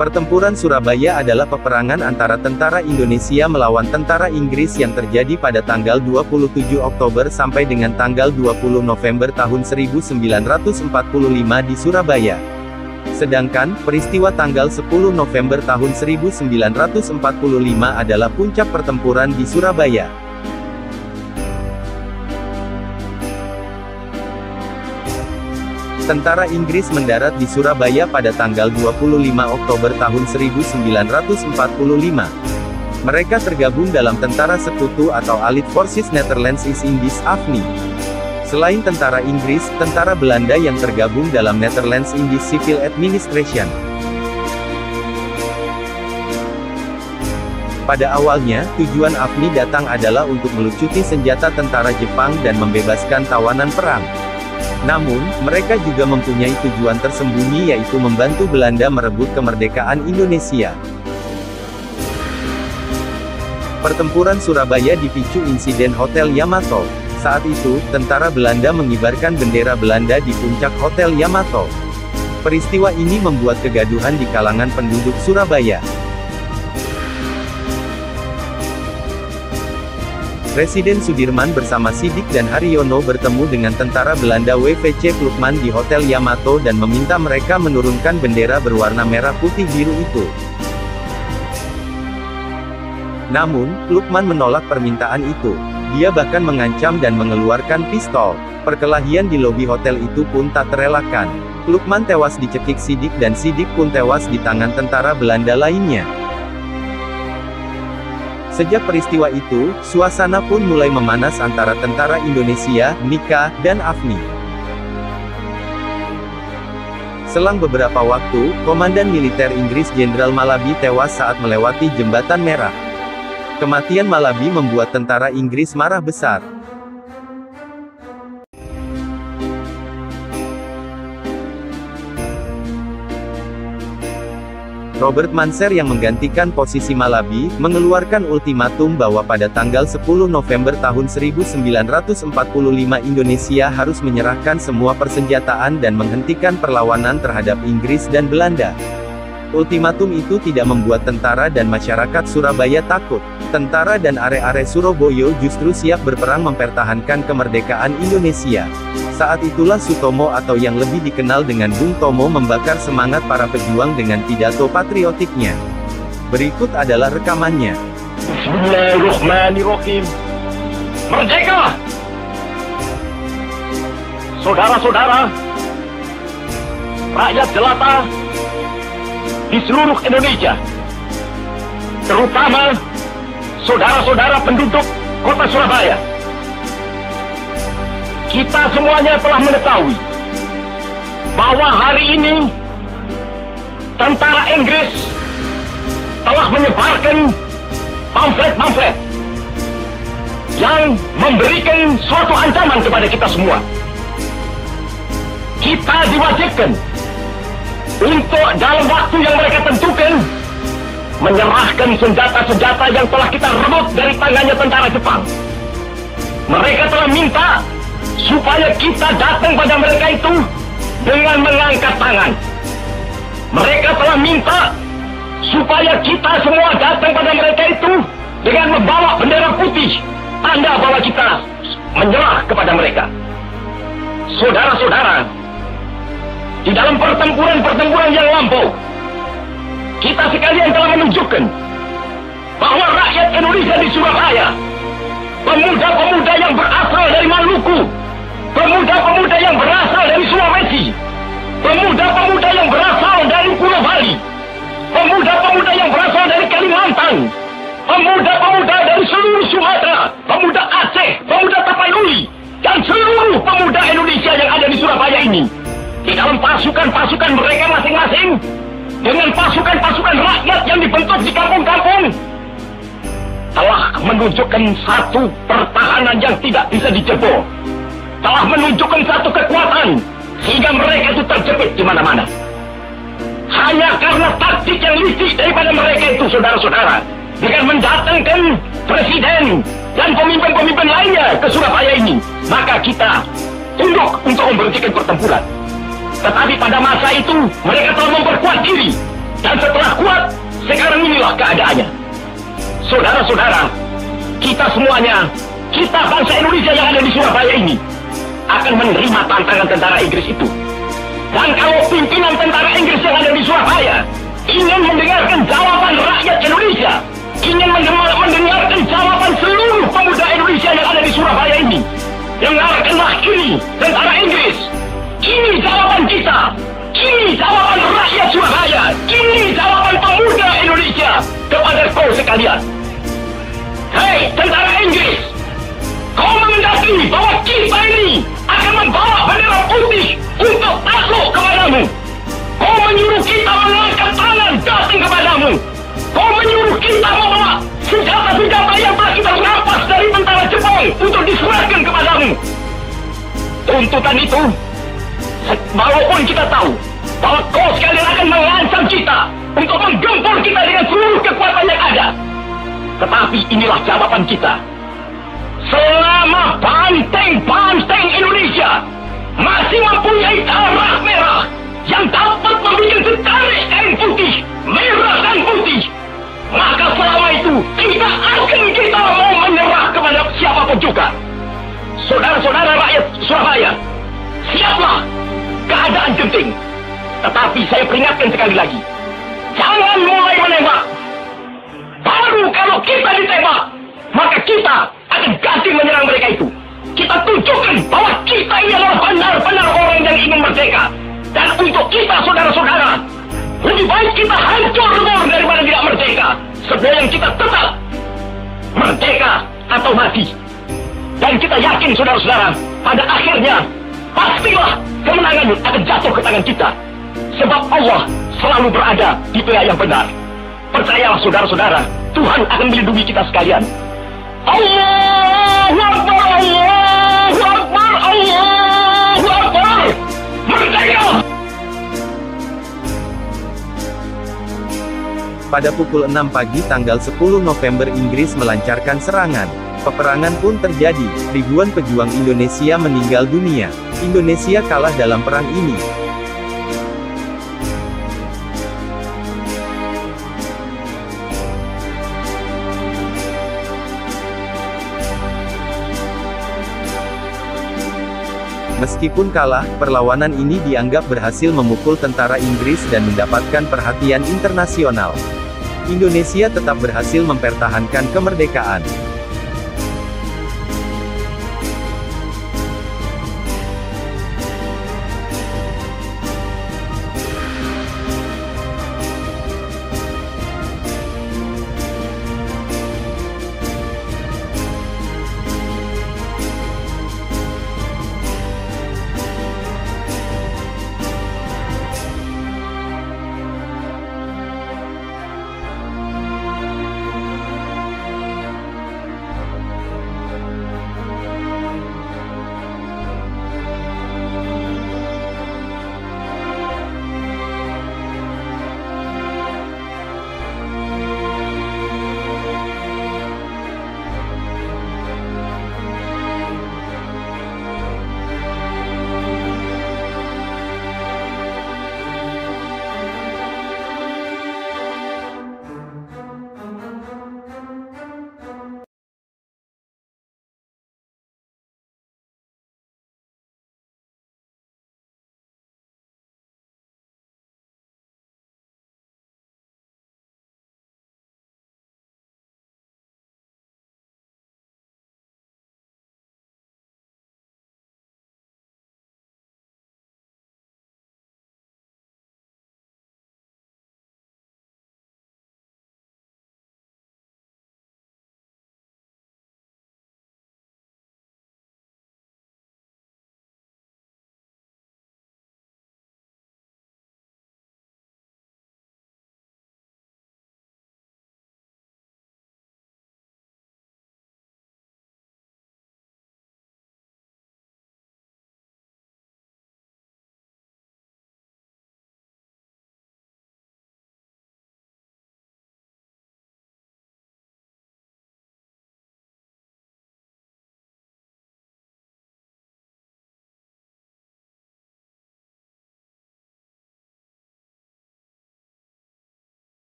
Pertempuran Surabaya adalah peperangan antara tentara Indonesia melawan tentara Inggris yang terjadi pada tanggal 27 Oktober sampai dengan tanggal 20 November tahun 1945 di Surabaya. Sedangkan, peristiwa tanggal 10 November tahun 1945 adalah puncak pertempuran di Surabaya. Tentara Inggris mendarat di Surabaya pada tanggal 25 Oktober tahun 1945. Mereka tergabung dalam Tentara Sekutu atau Allied Forces Netherlands East Indies (AFNI). Selain tentara Inggris, tentara Belanda yang tergabung dalam Netherlands Indies Civil Administration. Pada awalnya, tujuan AFNI datang adalah untuk melucuti senjata tentara Jepang dan membebaskan tawanan perang. Namun, mereka juga mempunyai tujuan tersembunyi yaitu membantu Belanda merebut kemerdekaan Indonesia. Pertempuran Surabaya dipicu insiden Hotel Yamato. Saat itu, tentara Belanda mengibarkan bendera Belanda di puncak Hotel Yamato. Peristiwa ini membuat kegaduhan di kalangan penduduk Surabaya. Presiden Sudirman bersama Sidik dan Haryono bertemu dengan tentara Belanda WVC Klukman di Hotel Yamato dan meminta mereka menurunkan bendera berwarna merah putih biru itu. Namun, Klukman menolak permintaan itu. Dia bahkan mengancam dan mengeluarkan pistol. Perkelahian di lobi hotel itu pun tak terelakkan. Klukman tewas dicekik Sidik dan Sidik pun tewas di tangan tentara Belanda lainnya. Sejak peristiwa itu, suasana pun mulai memanas antara tentara Indonesia, NIKA, dan AFNI. Selang beberapa waktu, Komandan Militer Inggris Jenderal Malaby tewas saat melewati Jembatan Merah. Kematian Malaby membuat tentara Inggris marah besar. Robert Manser yang menggantikan posisi Malaby, mengeluarkan ultimatum bahwa pada tanggal 10 November tahun 1945 Indonesia harus menyerahkan semua persenjataan dan menghentikan perlawanan terhadap Inggris dan Belanda. Ultimatum itu tidak membuat tentara dan masyarakat Surabaya takut. Tentara dan are-are Surabaya justru siap berperang mempertahankan kemerdekaan Indonesia. Saat itulah Sutomo atau yang lebih dikenal dengan Bung Tomo membakar semangat para pejuang dengan pidato patriotiknya. Berikut adalah rekamannya. Bismillahirrahmanirrahim. Merdeka! Saudara-saudara, rakyat jelata di seluruh Indonesia, terutama saudara-saudara penduduk kota Surabaya. Kita semuanya telah mengetahui bahwa hari ini tentara Inggris telah menyebarkan pamflet-pamflet yang memberikan suatu ancaman kepada kita semua. Kita diwajibkan untuk dalam waktu yang mereka tentukan menyerahkan senjata-senjata yang telah kita rebut dari tangannya tentara Jepang. Mereka telah minta supaya kita datang pada mereka itu dengan mengangkat tangan. Mereka telah minta supaya kita semua datang pada mereka itu dengan membawa bendera putih, tanda bahwa kita menyerah kepada mereka. Saudara-saudara, di dalam pertempuran-pertempuran yang lampau, kita sekalian telah menunjukkan bahwa rakyat Indonesia di Surabaya, pemuda-pemuda yang berasal dari Maluku, pemuda-pemuda yang berasal dari Sulawesi, pemuda-pemuda yang berasal dari Pulau Bali, pemuda-pemuda yang berasal dari Kalimantan, pemuda-pemuda dari seluruh Sumatera, pemuda Aceh, pemuda Tapanuli, dan seluruh pemuda Indonesia yang ada di Surabaya ini, di dalam pasukan-pasukan mereka masing-masing, dengan pasukan-pasukan rakyat yang dibentuk di kampung-kampung, telah menunjukkan satu pertahanan yang tidak bisa dijebol, telah menunjukkan satu kekuatan sehingga mereka itu terjepit di mana-mana. Hanya karena taktik yang licik daripada mereka itu, saudara-saudara, dengan mendatangkan presiden dan pemimpin-pemimpin lainnya ke Surabaya ini, maka kita tunduk untuk memberhentikan pertempuran. Tetapi pada masa itu mereka telah memperkuat diri Dan setelah kuat, sekarang inilah keadaannya. Saudara-saudara, kita semuanya, kita bangsa Indonesia yang ada di Surabaya ini, akan menerima tantangan tentara Inggris itu. Dan kalau pimpinan tentara Inggris yang ada di Surabaya ingin mendengarkan jawaban rakyat Indonesia, ingin mendengarkan jawaban seluruh pemuda Indonesia yang ada di Surabaya ini, dengarkanlah ini, tentara Inggris. Ini jawaban kita. Ini jawaban rakyat Surabaya. Ini jawaban pemuda Indonesia kepada kau sekalian. Hei, tentara Inggris, kau mengendaki bahwa kita ini akan membawa bendera putih untuk takluk kepadamu. Kau menyuruh kita mengangkat tangan datang kepadamu. Kau menyuruh kita membawa senjata-senjata yang telah kita rampas dari tentara Jepang untuk diserahkan kepadamu. Tuntutan itu, walaupun kita tahu bahwa kau sekalian akan mengancam kita untuk menggempur kita dengan seluruh kekuatan yang ada, tetapi inilah jawaban kita. Selama banteng-banteng Indonesia masih mempunyai darah merah yang dapat membuat setarik kain putih, merah dan putih, maka selama itu kita mau menyerah kepada siapapun juga. Saudara-saudara rakyat Surabaya, siaplah, keadaan genting. Tetapi saya peringatkan sekali lagi, jangan mulai menembak. Baru kalau kita ditembak, maka kita akan ganti menyerang mereka itu. Kita tunjukkan bahwa kita ini adalah benar-benar orang yang ingin merdeka. Dan untuk kita, saudara-saudara, lebih baik kita hancur lebur daripada tidak merdeka, sebelum kita tetap merdeka atau mati. Dan kita yakin, saudara-saudara, pada akhirnya pastilah kemenangan akan jatuh ke tangan kita. Sebab Allah selalu berada di pihak yang benar. Percayalah, saudara-saudara, Tuhan akan melindungi kita sekalian. Allahu Akbar, Allahu Akbar, Allahu Akbar. Merdeka! Pada pukul 6 pagi tanggal 10 November Inggris melancarkan serangan. Peperangan pun terjadi, ribuan pejuang Indonesia meninggal dunia. Indonesia kalah dalam perang ini. Meskipun kalah, perlawanan ini dianggap berhasil memukul tentara Inggris dan mendapatkan perhatian internasional. Indonesia tetap berhasil mempertahankan kemerdekaan.